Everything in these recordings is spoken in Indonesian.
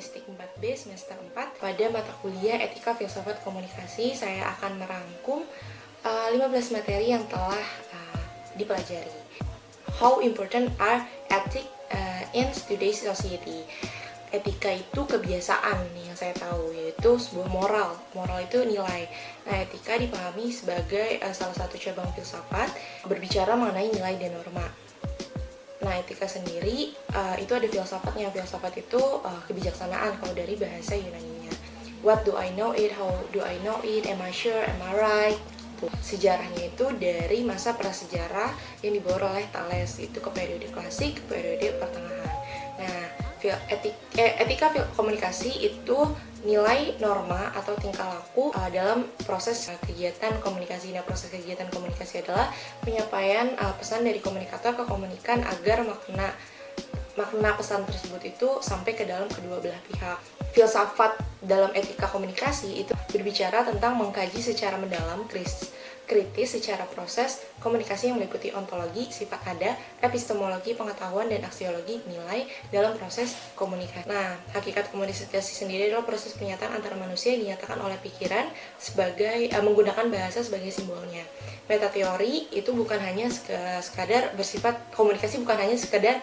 Jurnalistik 4B semester 4. Pada mata kuliah Etika Filsafat Komunikasi, saya akan merangkum 15 materi yang telah dipelajari. How important are ethics in today's society? Etika itu kebiasaan yang saya tahu, yaitu sebuah moral. Moral itu nilai. Nah, etika dipahami sebagai salah satu cabang filsafat berbicara mengenai nilai dan norma. Nah, etika sendiri itu ada filsafatnya. Filsafat itu kebijaksanaan kalau dari bahasa Yunaninya. What do I know it? How do I know it? Am I sure? Am I right? Sejarahnya itu dari masa prasejarah yang dibawa oleh Thales itu ke periode klasik, ke periode pertengahan. Nah, etika komunikasi itu nilai, norma, atau tingkah laku dalam proses kegiatan komunikasi. Nah, proses kegiatan komunikasi adalah penyampaian pesan dari komunikator ke komunikan agar makna pesan tersebut itu sampai ke dalam kedua belah pihak. Filsafat dalam etika komunikasi itu berbicara tentang mengkaji secara mendalam, kritis secara proses komunikasi yang meliputi ontologi, sifat ada, epistemologi, pengetahuan, dan aksiologi nilai dalam proses komunikasi. Nah, hakikat komunikasi sendiri adalah proses pernyataan antara manusia yang dinyatakan oleh pikiran sebagai menggunakan bahasa sebagai simbolnya. Metateori itu bukan hanya sekadar bersifat komunikasi, bukan hanya sekadar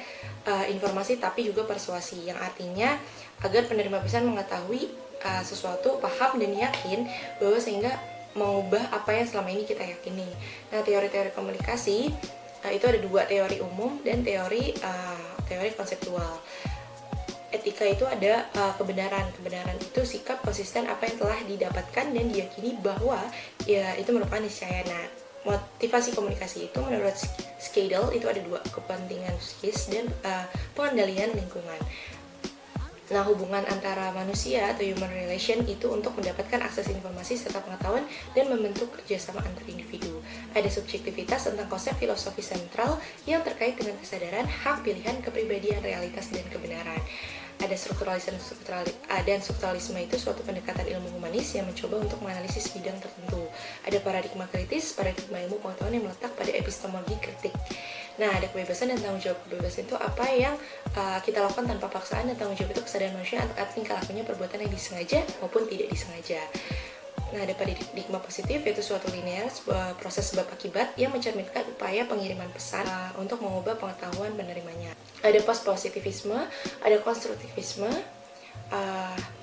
informasi, tapi juga persuasi, yang artinya agar penerima pesan mengetahui sesuatu, paham dan yakin bahwa sehingga mengubah apa yang selama ini kita yakini. Nah, teori-teori komunikasi itu ada dua, teori umum dan teori konseptual. Etika itu ada kebenaran. Kebenaran itu sikap konsisten apa yang telah didapatkan dan diyakini bahwa ya itu merupakan niscaya. Nah, motivasi komunikasi itu menurut Skadel itu ada dua, kepentingan psikis dan pengendalian lingkungan. Nah, hubungan antara manusia atau human relation itu untuk mendapatkan akses informasi serta pengetahuan dan membentuk kerjasama antar individu. Ada subjektivitas tentang konsep filosofi sentral yang terkait dengan kesadaran, hak pilihan, kepribadian, realitas, dan kebenaran. Ada dan strukturalisme itu suatu pendekatan ilmu humanis yang mencoba untuk menganalisis bidang tertentu. Ada paradigma kritis, paradigma ilmu pengetahuan yang meletak pada epistemologi kritik. Nah, ada kebebasan dan tanggung jawab. Kebebasan itu apa yang kita lakukan tanpa paksaan, dan tanggung jawab itu kesadaran manusia atas tingkah lakunya perbuatan yang disengaja maupun tidak disengaja. Nah, ada paradigma positif, yaitu suatu linear, sebuah proses sebab akibat yang mencerminkan upaya pengiriman pesan untuk mengubah pengetahuan penerimanya. Ada post-positivisme, ada konstruktivisme,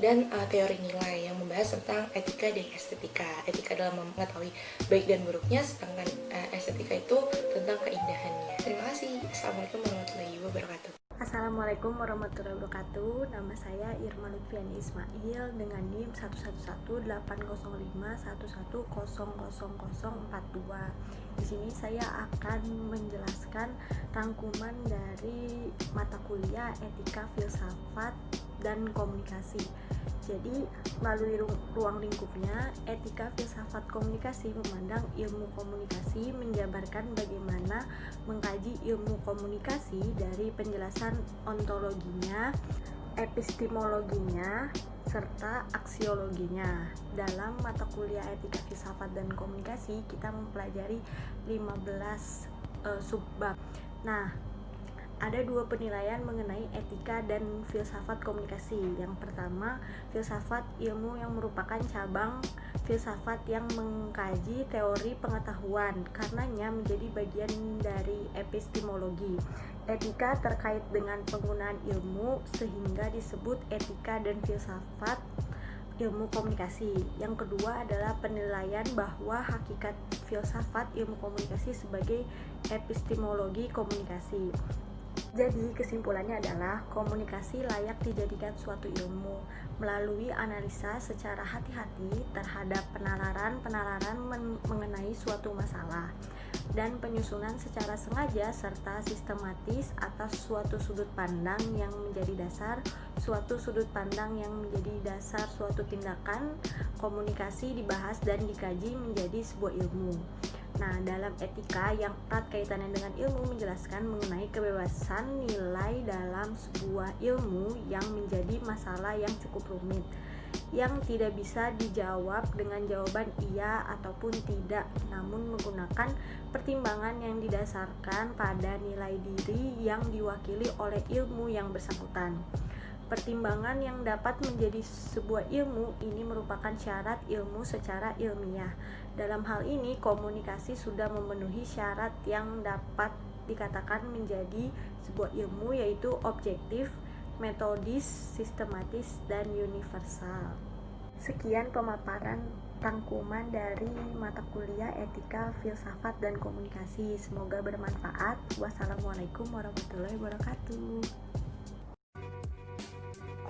dan teori nilai yang membahas tentang etika dan estetika. Etika dalam mengetahui baik dan buruknya, sedangkan estetika itu tentang keindahannya. Terima kasih. Assalamualaikum warahmatullahi wabarakatuh. Assalamualaikum warahmatullahi wabarakatuh. Nama saya Irma Lutfiani Ismail dengan NIM 111808001100042. Di sini saya akan menjelaskan rangkuman dari mata kuliah Etika Filsafat dan Komunikasi. Jadi, melalui ruang lingkupnya, Etika Filsafat Komunikasi memandang ilmu komunikasi, menjabarkan bagaimana mengkaji ilmu komunikasi dari penjelasan ontologinya, epistemologinya, serta aksiologinya. Dalam mata kuliah Etika Filsafat dan Komunikasi, kita mempelajari 15 subbab. Nah, ada dua penilaian mengenai etika dan filsafat komunikasi. Yang pertama, filsafat ilmu yang merupakan cabang filsafat yang mengkaji teori pengetahuan, karenanya menjadi bagian dari epistemologi. Etika terkait dengan penggunaan ilmu sehingga disebut etika dan filsafat ilmu komunikasi. Yang kedua adalah penilaian bahwa hakikat filsafat ilmu komunikasi sebagai epistemologi komunikasi. Jadi kesimpulannya adalah komunikasi layak dijadikan suatu ilmu melalui analisa secara hati-hati terhadap penalaran mengenai suatu masalah dan penyusunan secara sengaja serta sistematis atas suatu sudut pandang yang menjadi dasar suatu tindakan komunikasi dibahas dan dikaji menjadi sebuah ilmu. Nah, dalam etika yang erat kaitannya dengan ilmu menjelaskan mengenai kebebasan nilai dalam sebuah ilmu yang menjadi masalah yang cukup rumit, yang tidak bisa dijawab dengan jawaban iya ataupun tidak, namun menggunakan pertimbangan yang didasarkan pada nilai diri yang diwakili oleh ilmu yang bersangkutan. Pertimbangan yang dapat menjadi sebuah ilmu ini merupakan syarat ilmu secara ilmiah. Dalam hal ini, komunikasi sudah memenuhi syarat yang dapat dikatakan menjadi sebuah ilmu, yaitu objektif, metodis, sistematis, dan universal. Sekian pemaparan rangkuman dari mata kuliah Etika, Filsafat, dan Komunikasi. Semoga bermanfaat. Wassalamualaikum warahmatullahi wabarakatuh.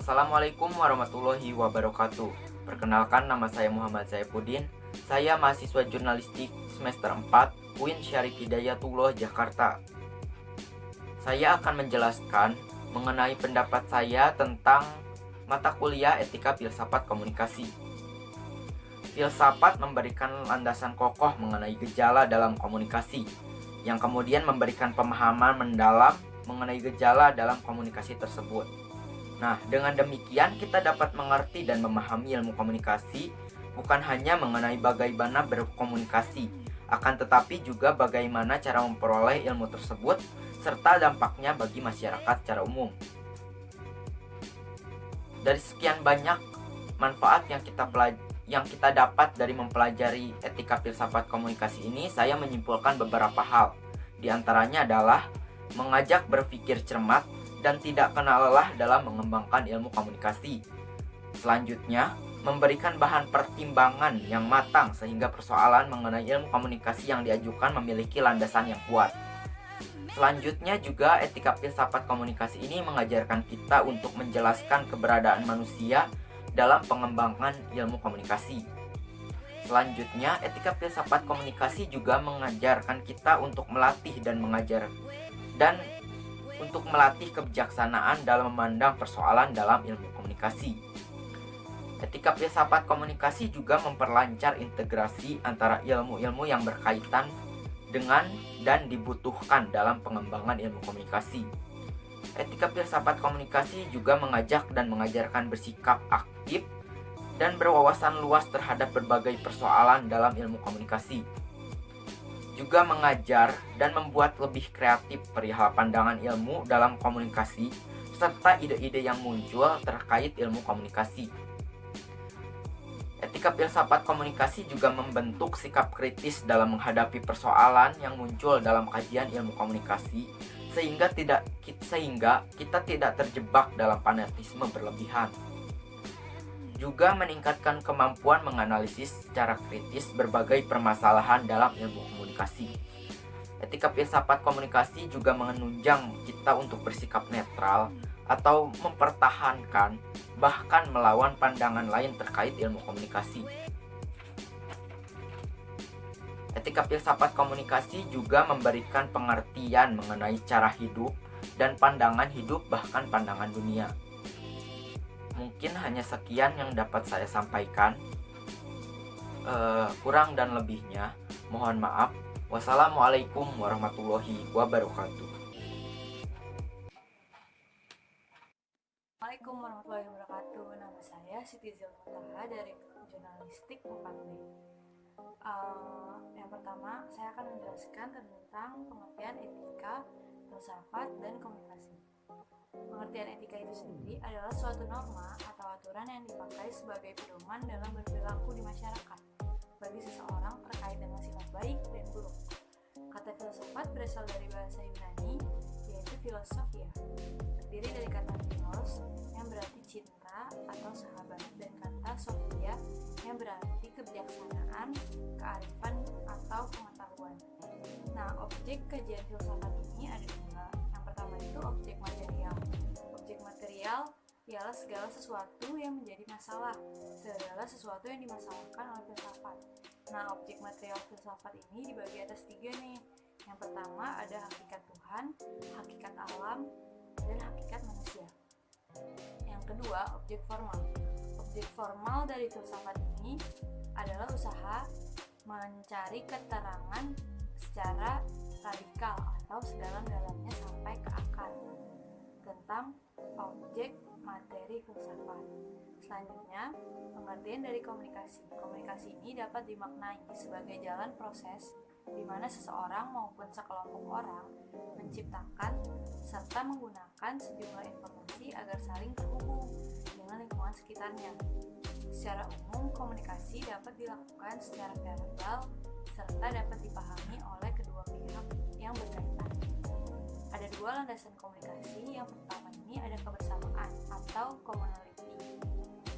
Assalamualaikum warahmatullahi wabarakatuh. Perkenalkan, nama saya Muhammad Saifuddin. Saya mahasiswa jurnalistik semester 4 UIN Syarif Hidayatullah Jakarta. Saya akan menjelaskan mengenai pendapat saya tentang mata kuliah Etika Filsafat Komunikasi. Filsafat memberikan landasan kokoh mengenai gejala dalam komunikasi, yang kemudian memberikan pemahaman mendalam mengenai gejala dalam komunikasi tersebut. Nah, dengan demikian kita dapat mengerti dan memahami ilmu komunikasi bukan hanya mengenai bagaimana berkomunikasi, akan tetapi juga bagaimana cara memperoleh ilmu tersebut serta dampaknya bagi masyarakat secara umum. Dari sekian banyak manfaat yang kita dapat dari mempelajari etika filsafat komunikasi ini, saya menyimpulkan beberapa hal. Di antaranya adalah mengajak berpikir cermat dan tidak kenal lelah dalam mengembangkan ilmu komunikasi. Selanjutnya, memberikan bahan pertimbangan yang matang sehingga persoalan mengenai ilmu komunikasi yang diajukan memiliki landasan yang kuat. Selanjutnya juga etika filsafat komunikasi ini mengajarkan kita untuk menjelaskan keberadaan manusia dalam pengembangan ilmu komunikasi. Selanjutnya, etika filsafat komunikasi juga mengajarkan kita untuk melatih untuk melatih kebijaksanaan dalam memandang persoalan dalam ilmu komunikasi. Etika filsafat komunikasi juga memperlancar integrasi antara ilmu-ilmu yang berkaitan dengan dan dibutuhkan dalam pengembangan ilmu komunikasi. Etika filsafat komunikasi juga mengajak dan mengajarkan bersikap aktif dan berwawasan luas terhadap berbagai persoalan dalam ilmu komunikasi. Juga mengajar dan membuat lebih kreatif perihal pandangan ilmu dalam komunikasi serta ide-ide yang muncul terkait ilmu komunikasi. Etika filsafat komunikasi juga membentuk sikap kritis dalam menghadapi persoalan yang muncul dalam kajian ilmu komunikasi sehingga kita tidak terjebak dalam fanatisme berlebihan. Juga meningkatkan kemampuan menganalisis secara kritis berbagai permasalahan dalam ilmu komunikasi. Etika filsafat komunikasi juga menunjang kita untuk bersikap netral atau mempertahankan bahkan melawan pandangan lain terkait ilmu komunikasi. Etika filsafat komunikasi juga memberikan pengertian mengenai cara hidup dan pandangan hidup bahkan pandangan dunia. Mungkin hanya sekian yang dapat saya sampaikan. Kurang dan lebihnya mohon maaf. Wassalamualaikum warahmatullahi wabarakatuh. Assalamualaikum warahmatullahi wabarakatuh. Nama saya Siti Zilmutaha dari Jurnalistik 4B. Yang pertama, saya akan menjelaskan tentang pengertian etika, filsafat, dan komunikasi. Pengertian etika itu sendiri adalah suatu norma atau aturan yang dipakai sebagai pedoman dalam berperilaku di masyarakat bagi seseorang terkait dengan sifat baik dan buruk. Kata filsafat berasal dari bahasa Yunani, yaitu filosofia, terdiri dari kata philos yang berarti cinta atau sahabat dan kata sophia yang berarti kebijaksanaan, kearifan atau pengetahuan. Nah, objek kajian filsafat ini ada dua. Yang pertama itu objek material. Objek material ialah segala sesuatu yang menjadi masalah, segala sesuatu yang dimasalahkan oleh filsafat. Nah, objek material filsafat ini dibagi atas tiga nih. Yang pertama ada hakikat Tuhan, hakikat alam, dan hakikat manusia. Yang kedua, objek formal. Objek formal dari filsafat ini adalah usaha mencari keterangan secara radikal atau sedalam-dalamnya sampai ke akar tentang objek materi filsafat. Selanjutnya, pengertian dari komunikasi. Komunikasi ini dapat dimaknai sebagai jalan proses di mana seseorang maupun sekelompok orang menciptakan serta menggunakan sejumlah informasi agar saling terhubung dengan lingkungan sekitarnya. Secara umum, komunikasi dapat dilakukan secara verbal serta dapat dipahami oleh kedua pihak yang berkaitan. Ada dua landasan komunikasi. Yang pertama ini ada kebersamaan atau commonality,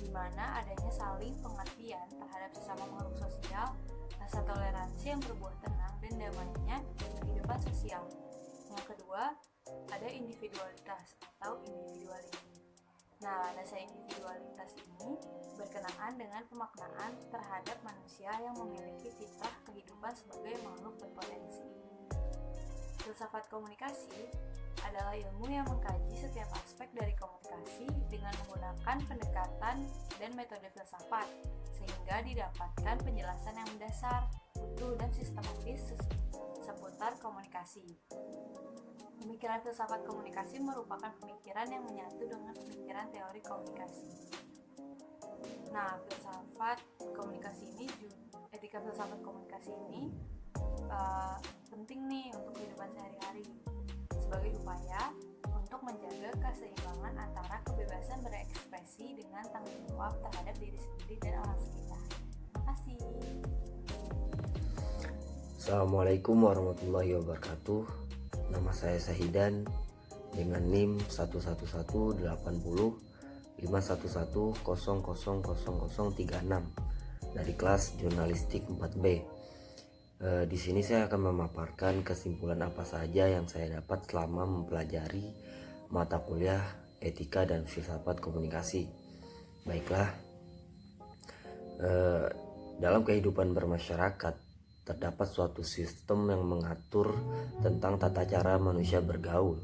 di mana adanya saling pengertian terhadap sesama makhluk sosial, rasa toleransi yang berbuah tenang dan damainya kehidupan sosial. Yang kedua, ada individualitas atau individualisme. Nah, landasan individualitas ini berkenaan dengan pemaknaan terhadap manusia yang memiliki fitrah kehidupan sebagai makhluk berpotensi. Filsafat komunikasi adalah ilmu yang mengkaji setiap aspek dari komunikasi dengan menggunakan pendekatan dan metode filsafat, sehingga didapatkan penjelasan yang mendasar, utuh, dan sistematis seputar komunikasi. Pemikiran filsafat komunikasi merupakan pemikiran yang menyatu dengan pemikiran teori komunikasi. Nah, etika filsafat komunikasi ini penting nih untuk kehidupan sehari-hari sebagai upaya untuk menjaga keseimbangan antara kebebasan berekspresi dengan tanggung jawab terhadap diri sendiri dan orang sekitar. Terima kasih. Assalamualaikum warahmatullahi wabarakatuh. Nama saya Sahidan dengan NIM 111805110000036 dari kelas jurnalistik 4B. Di sini saya akan memaparkan kesimpulan apa saja yang saya dapat selama mempelajari mata kuliah etika dan filsafat komunikasi. Baiklah, dalam kehidupan bermasyarakat terdapat suatu sistem yang mengatur tentang tata cara manusia bergaul.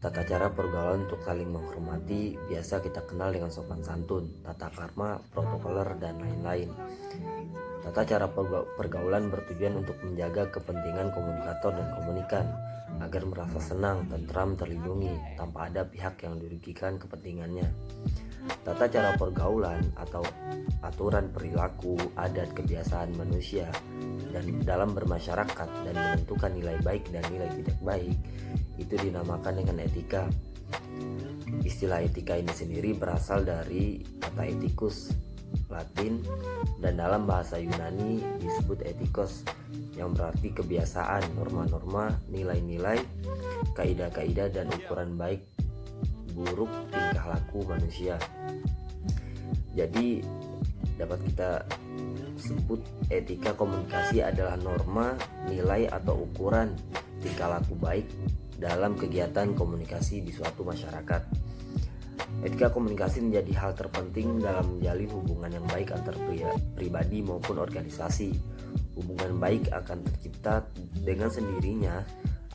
Tata cara pergaulan untuk saling menghormati biasa kita kenal dengan sopan santun, tata krama, protokoler, dan lain-lain. Tata cara pergaulan bertujuan untuk menjaga kepentingan komunikator dan komunikan agar merasa senang, tentram, terlindungi tanpa ada pihak yang dirugikan kepentingannya. Tata cara pergaulan atau aturan perilaku, adat, kebiasaan manusia dan dalam bermasyarakat dan menentukan nilai baik dan nilai tidak baik itu dinamakan dengan etika. Istilah etika ini sendiri berasal dari kata ethicus Latin dan dalam bahasa Yunani disebut ethikos yang berarti kebiasaan, norma-norma, nilai-nilai, kaidah-kaidah dan ukuran baik buruk tingkah laku manusia. Jadi dapat kita sebut etika komunikasi adalah norma, nilai atau ukuran tingkah laku baik dalam kegiatan komunikasi di suatu masyarakat. Etika komunikasi menjadi hal terpenting dalam menjalin hubungan yang baik antar pribadi maupun organisasi. Hubungan baik akan tercipta dengan sendirinya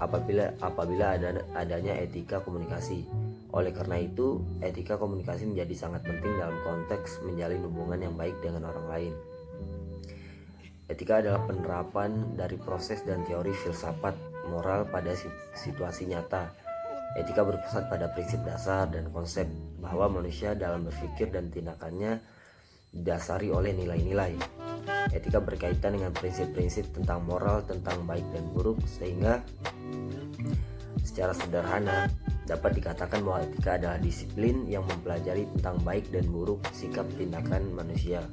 apabila adanya etika komunikasi. Oleh karena itu, etika komunikasi menjadi sangat penting dalam konteks menjalin hubungan yang baik dengan orang lain. Etika adalah penerapan dari proses dan teori filsafat moral pada situasi nyata. Etika berpusat pada prinsip dasar dan konsep bahwa manusia dalam berpikir dan tindakannya didasari oleh nilai-nilai. Etika berkaitan dengan prinsip-prinsip tentang moral, tentang baik dan buruk, sehingga secara sederhana dapat dikatakan bahwa etika adalah disiplin yang mempelajari tentang baik dan buruk sikap tindakan manusia.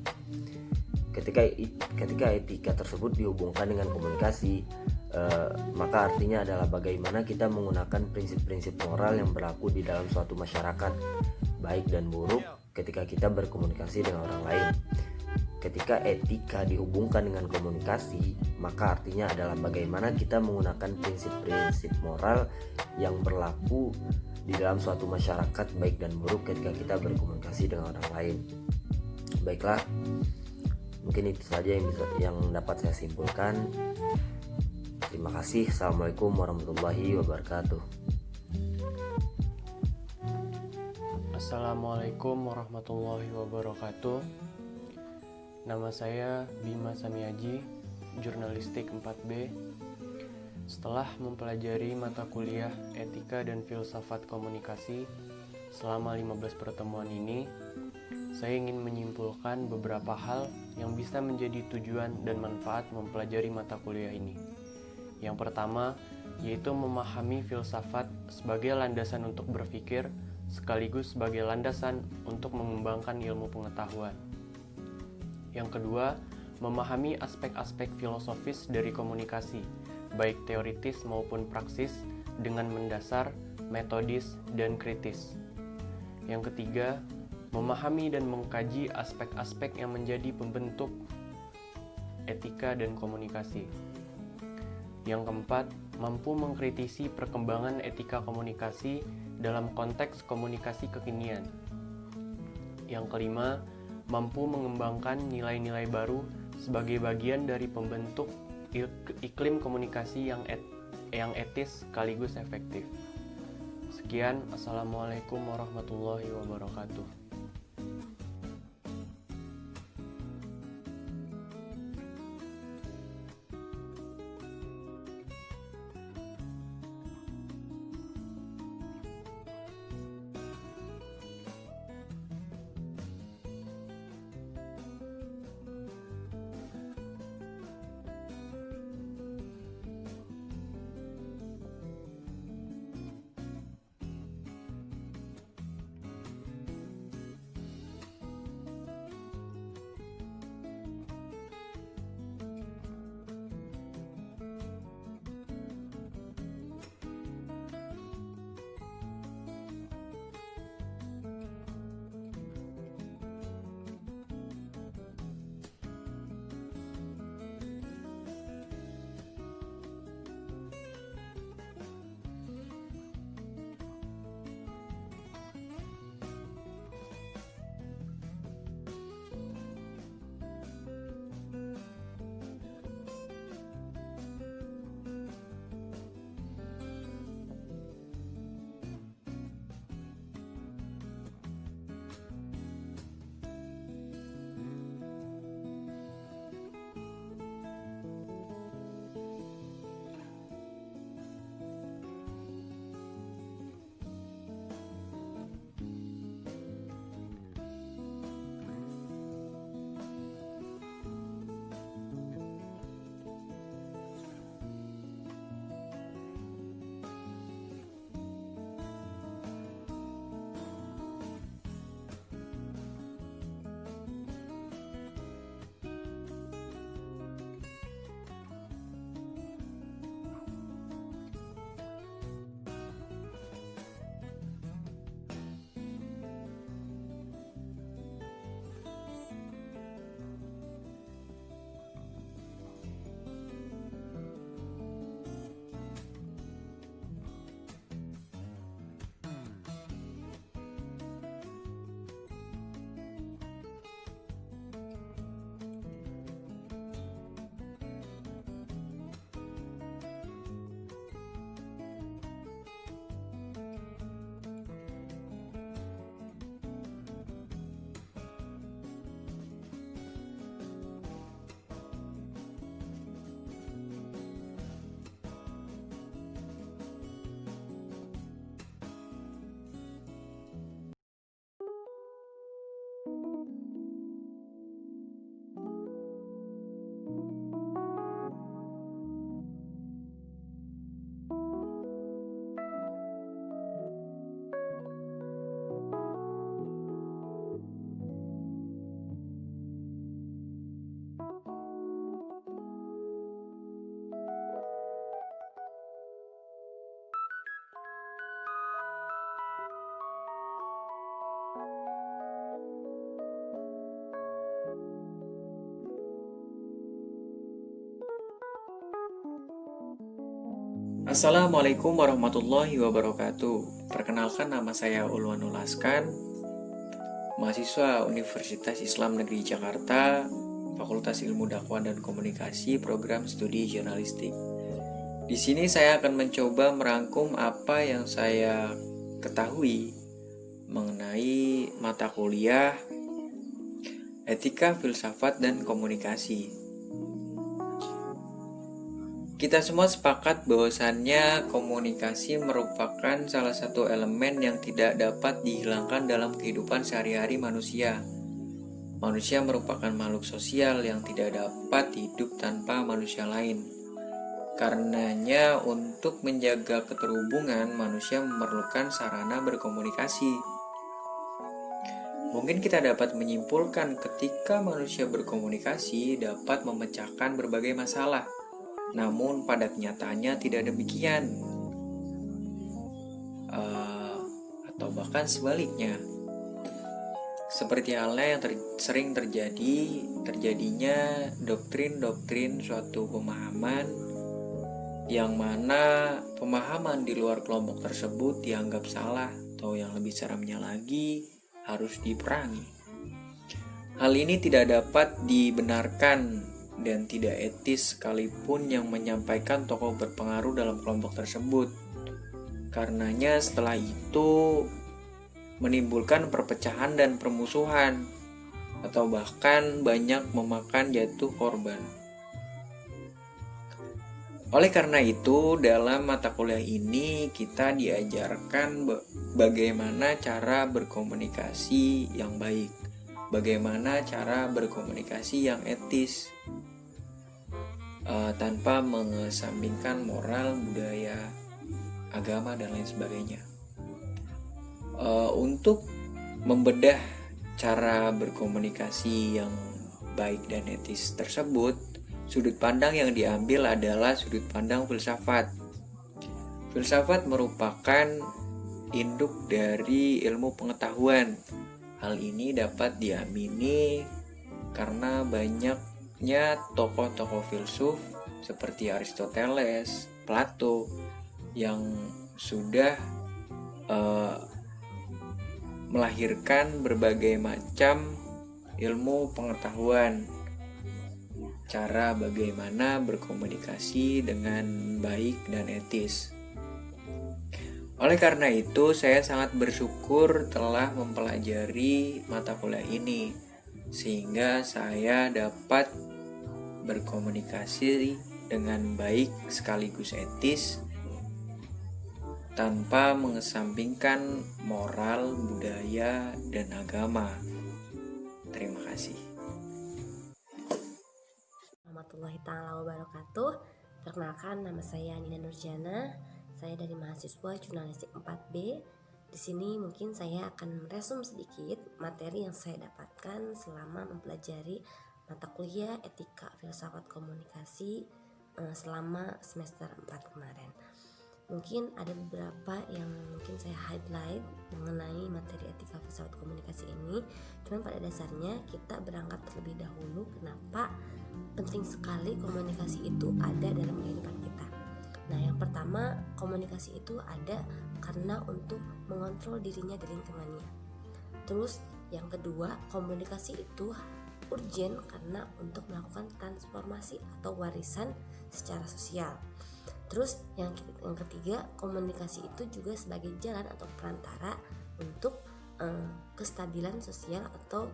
Ketika etika tersebut dihubungkan dengan komunikasi, maka artinya adalah bagaimana kita menggunakan prinsip-prinsip moral yang berlaku di dalam suatu masyarakat, baik dan buruk, ketika kita berkomunikasi dengan orang lain. Ketika etika dihubungkan dengan komunikasi, maka artinya adalah bagaimana kita menggunakan prinsip-prinsip moral yang berlaku di dalam suatu masyarakat, baik dan buruk, ketika kita berkomunikasi dengan orang lain. Baiklah, mungkin itu saja yang dapat saya simpulkan. Terima kasih. Assalamualaikum warahmatullahi wabarakatuh. Assalamualaikum warahmatullahi wabarakatuh. Nama saya Bima Samiaji, jurnalistik 4B. Setelah mempelajari mata kuliah etika dan filsafat komunikasi selama 15 pertemuan ini, saya ingin menyimpulkan beberapa hal yang bisa menjadi tujuan dan manfaat mempelajari mata kuliah ini. Yang pertama, yaitu memahami filsafat sebagai landasan untuk berpikir, sekaligus sebagai landasan untuk mengembangkan ilmu pengetahuan. Yang kedua, memahami aspek-aspek filosofis dari komunikasi, baik teoritis maupun praksis, dengan mendasar, metodis, dan kritis. Yang ketiga, memahami dan mengkaji aspek-aspek yang menjadi pembentuk etika dan komunikasi. Yang keempat, mampu mengkritisi perkembangan etika komunikasi dalam konteks komunikasi kekinian. Yang kelima, mampu mengembangkan nilai-nilai baru sebagai bagian dari pembentuk iklim komunikasi yang etis sekaligus efektif. Sekian, Assalamualaikum warahmatullahi wabarakatuh. Assalamualaikum warahmatullahi wabarakatuh. Perkenalkan, nama saya Ulwanul Askan, mahasiswa Universitas Islam Negeri Jakarta, Fakultas Ilmu Dakwah dan Komunikasi, Program Studi Jurnalistik. Di sini saya akan mencoba merangkum apa yang saya ketahui mengenai mata kuliah Etika, Filsafat, dan Komunikasi. Kita semua sepakat bahwasannya komunikasi merupakan salah satu elemen yang tidak dapat dihilangkan dalam kehidupan sehari-hari manusia. Manusia merupakan makhluk sosial yang tidak dapat hidup tanpa manusia lain. Karenanya, untuk menjaga keterhubungan, manusia memerlukan sarana berkomunikasi. Mungkin kita dapat menyimpulkan ketika manusia berkomunikasi dapat memecahkan berbagai masalah. Namun pada kenyataannya tidak demikian. Atau bahkan sebaliknya. Seperti halnya yang sering terjadinya doktrin-doktrin suatu pemahaman yang mana pemahaman di luar kelompok tersebut dianggap salah atau yang lebih seramnya lagi harus diperangi. Hal ini tidak dapat dibenarkan dan tidak etis sekalipun yang menyampaikan tokoh berpengaruh dalam kelompok tersebut. Karenanya setelah itu menimbulkan perpecahan dan permusuhan atau bahkan banyak memakan jatuh korban. Oleh karena itu, dalam mata kuliah ini kita diajarkan bagaimana cara berkomunikasi yang baik, bagaimana cara berkomunikasi yang etis, tanpa mengesampingkan moral, budaya, agama, dan lain sebagainya. Untuk membedah cara berkomunikasi yang baik dan etis tersebut, sudut pandang yang diambil adalah sudut pandang filsafat. Filsafat merupakan induk dari ilmu pengetahuan. Hal ini dapat diamini karena banyaknya tokoh-tokoh filsuf seperti Aristoteles, Plato yang sudah melahirkan berbagai macam ilmu pengetahuan, cara bagaimana berkomunikasi dengan baik dan etis. Oleh karena itu, saya sangat bersyukur telah mempelajari mata kuliah ini, sehingga saya dapat berkomunikasi dengan baik sekaligus etis, tanpa mengesampingkan moral, budaya, dan agama. Terima kasih. Warahmatullahi taala wabarakatuh. Perkenalkan, nama saya Nina Nurjana. Saya dari mahasiswa jurnalistik 4B. Di sini mungkin saya akan meresum sedikit materi yang saya dapatkan selama mempelajari mata kuliah Etika Filsafat Komunikasi selama semester 4 kemarin. Mungkin ada beberapa yang mungkin saya highlight mengenai materi etika filsafat komunikasi ini. Cuman pada dasarnya kita berangkat terlebih dahulu kenapa penting sekali komunikasi itu ada dalam kehidupan kita. Nah, yang pertama, komunikasi itu ada karena untuk mengontrol dirinya di lingkungannya. Terus yang kedua, komunikasi itu urgent karena untuk melakukan transformasi atau warisan secara sosial. Terus yang ketiga, komunikasi itu juga sebagai jalan atau perantara untuk kestabilan sosial atau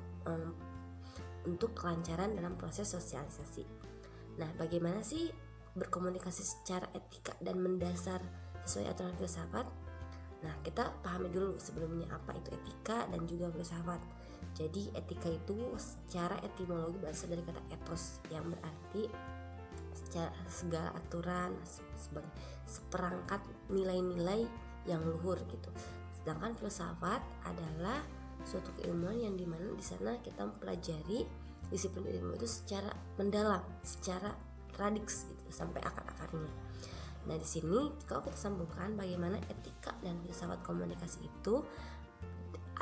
untuk kelancaran dalam proses sosialisasi. Nah, bagaimana sih berkomunikasi secara etika dan mendasar sesuai aturan filsafat? Nah, kita pahami dulu sebelumnya apa itu etika dan juga filsafat. Jadi etika itu secara etimologi berasal dari kata ethos yang berarti segala aturan, sebagai seperangkat nilai-nilai yang luhur gitu. Sedangkan filsafat adalah suatu keilmuan yang dimana di sana kita mempelajari disiplin ilmu itu secara mendalam, secara radix gitu, sampai akar-akarnya. Nah, di sini kalau kita sambungkan bagaimana etika dan filsafat komunikasi itu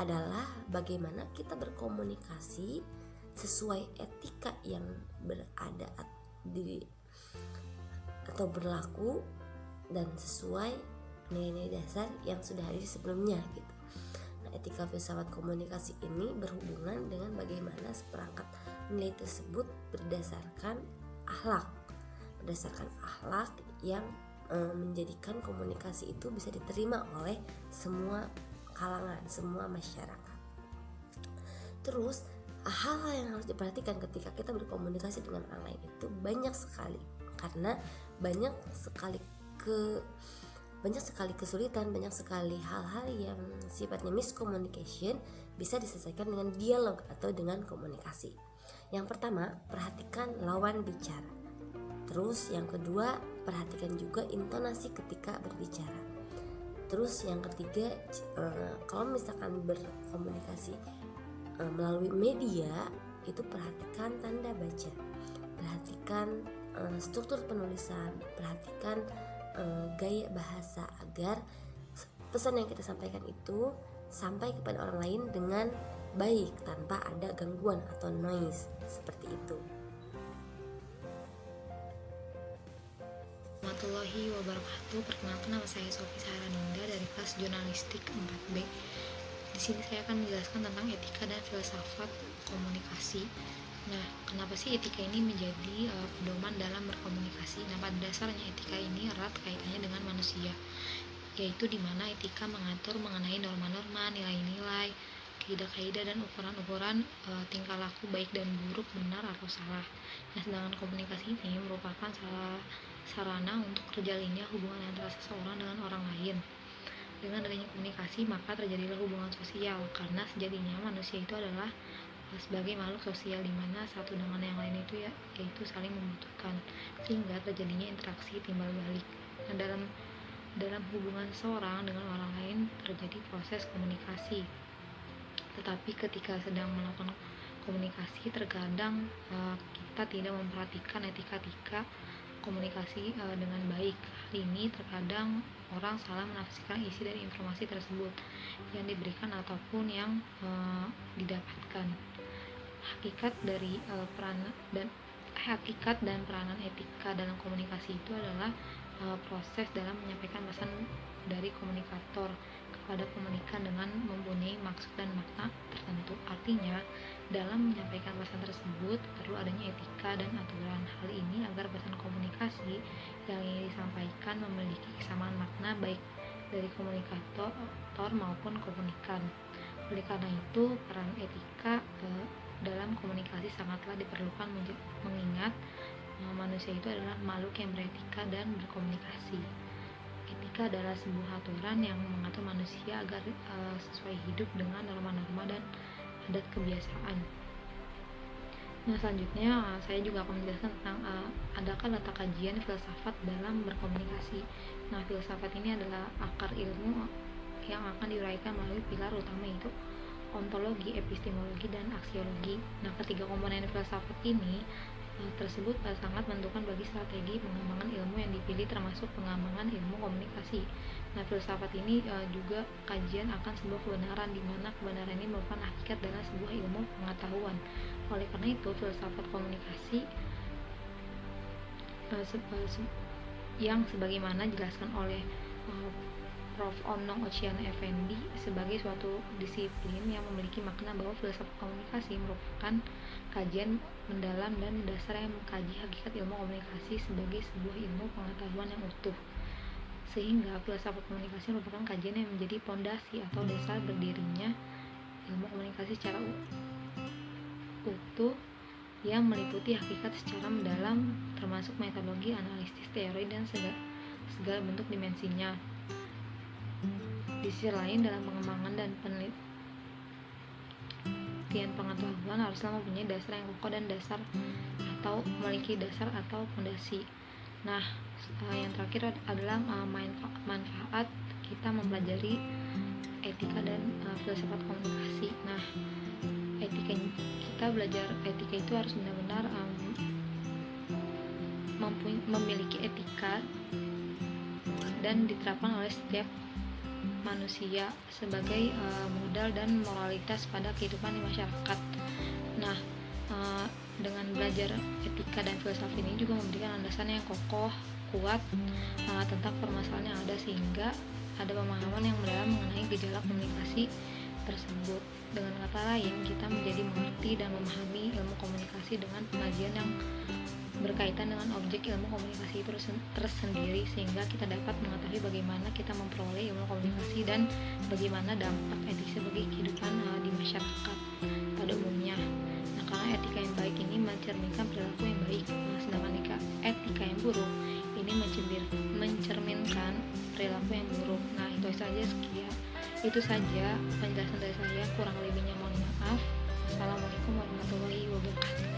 adalah bagaimana kita berkomunikasi sesuai etika yang berada di atau berlaku dan sesuai nilai-nilai dasar yang sudah hadir sebelumnya gitu. Nah, etika filsafat komunikasi ini berhubungan dengan bagaimana seperangkat nilai tersebut berdasarkan akhlak yang menjadikan komunikasi itu bisa diterima oleh semua kalangan, semua masyarakat. Terus hal-hal yang harus diperhatikan ketika kita berkomunikasi dengan orang lain itu banyak sekali, karena banyak sekali banyak sekali kesulitan, banyak sekali hal-hal yang sifatnya miscommunication bisa diselesaikan dengan dialog atau dengan komunikasi. Yang pertama, perhatikan lawan bicara. Terus yang kedua, perhatikan juga intonasi ketika berbicara. Terus yang ketiga, kalau misalkan berkomunikasi melalui media, itu perhatikan tanda baca, perhatikan struktur penulisan, perhatikan gaya bahasa agar pesan yang kita sampaikan itu sampai kepada orang lain dengan baik tanpa ada gangguan atau noise seperti itu. Warahmatullahi wabarakatuh. Perkenalkan, nama saya Sofi Saharanunda dari kelas Jurnalistik 4B. Di sini saya akan menjelaskan tentang etika dan filsafat komunikasi. Nah, kenapa sih etika ini menjadi pedoman dalam berkomunikasi? Nah, pada dasarnya etika ini erat kaitannya dengan manusia, yaitu di mana etika mengatur mengenai norma-norma, nilai-nilai, kaidah-kaidah dan ukuran-ukuran tingkah laku baik dan buruk, benar atau salah. Nah, sedangkan komunikasi ini merupakan sarana untuk terjalinnya hubungan antara seseorang dengan orang lain. Dengan adanya komunikasi, maka terjadilah hubungan sosial, karena sejatinya manusia itu adalah sebagai makhluk sosial, di mana satu dengan yang lain itu yaitu saling membutuhkan, sehingga terjadinya interaksi timbal balik. Nah, dalam hubungan seseorang dengan orang lain terjadi proses komunikasi. Tetapi ketika sedang melakukan komunikasi, terkadang kita tidak memperhatikan etika komunikasi dengan baik. Hal ini terkadang orang salah menafsirkan isi dari informasi tersebut yang diberikan ataupun yang didapatkan. Hakikat dan peranan etika dalam komunikasi itu adalah proses dalam menyampaikan pesan dari komunikator kepada komunikan dengan mempunyai maksud dan makna tertentu. Artinya, dalam menyampaikan pesan tersebut perlu adanya etika dan aturan. Hal ini agar pesan komunikasi yang ingin disampaikan memiliki kesamaan makna baik dari komunikator maupun komunikan. Oleh karena itu, peran etika dalam komunikasi sangatlah diperlukan, mengingat manusia itu adalah makhluk yang beretika dan berkomunikasi. Etika adalah sebuah aturan yang mengatur manusia agar sesuai hidup dengan norma-norma dan adat kebiasaan. Nah, selanjutnya saya juga akan menjelaskan tentang adakah letak kajian filsafat dalam berkomunikasi. Nah, filsafat ini adalah akar ilmu yang akan diuraikan melalui pilar utama, yaitu ontologi, epistemologi, dan aksiologi. Nah, ketiga komponen filsafat ini tersebut sangat menentukan bagi strategi pengembangan ilmu yang dipilih, termasuk pengembangan ilmu komunikasi. Nah, filsafat ini juga kajian akan sebuah kebenaran, di mana kebenaran ini merupakan hakikat dalam sebuah ilmu pengetahuan. Oleh karena itu, filsafat komunikasi yang sebagaimana dijelaskan oleh Prof. Onong Ochiana Effendi sebagai suatu disiplin yang memiliki makna bahwa filsafat komunikasi merupakan kajian mendalam dan mendasar yang mengkaji hakikat ilmu komunikasi sebagai sebuah ilmu pengetahuan yang utuh. Sehingga filsafat komunikasi merupakan kajian yang menjadi pondasi atau dasar berdirinya ilmu komunikasi secara utuh, yang meliputi hakikat secara mendalam, termasuk metodologi, analisis, teori, dan segala bentuk dimensinya. Di sisi lain, dalam pengembangan dan penelitian pengetahuan haruslah mempunyai dasar yang kokoh dan dasar atau memiliki dasar atau fondasi. Nah, yang terakhir adalah manfaat kita mempelajari etika dan filsafat komunikasi. Nah, kita belajar etika itu harus benar-benar memiliki etika dan diterapkan oleh setiap manusia sebagai modal dan moralitas pada kehidupan di masyarakat. Nah, dengan belajar etika dan filsafat ini juga memberikan landasan yang kokoh, kuat tentang permasalahan yang ada, sehingga ada pemahaman yang mendalam mengenai gejala komunikasi tersebut. Dengan kata lain, kita menjadi mengerti dan memahami ilmu komunikasi dengan pengajian yang berkaitan dengan objek ilmu komunikasi itu tersendiri, sehingga kita dapat mengetahui bagaimana kita memperoleh ilmu komunikasi dan bagaimana dampak etika bagi kehidupan di masyarakat pada umumnya. Nah, karena etika yang baik ini mencerminkan perilaku yang baik, sedangkan etika yang buruk ini ini mencerminkan perilaku yang buruk. Nah, itu saja penjelasan dari saya, kurang lebihnya mohon maaf. Assalamualaikum warahmatullahi wabarakatuh.